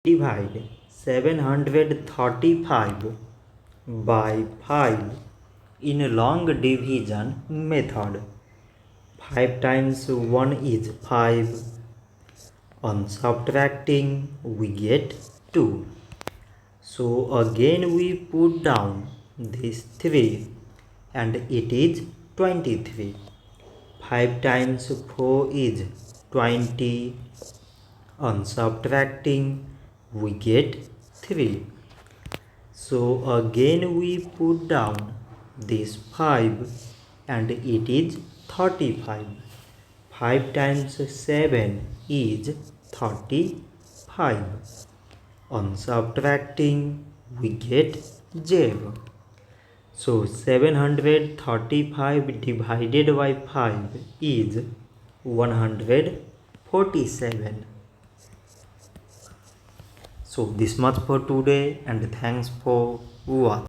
Divide 735 by 5 in long division method. 5 times 1 is 5. On subtracting we get 2. So again we put down this 3 and it is 23. 5 times 4 is 20. On subtracting we get 3. So again we put down this 5 and it is 35. 5 times 7 is 35. On subtracting we get 0. So 735 divided by 5 is 147. So this much for today and thanks for watching.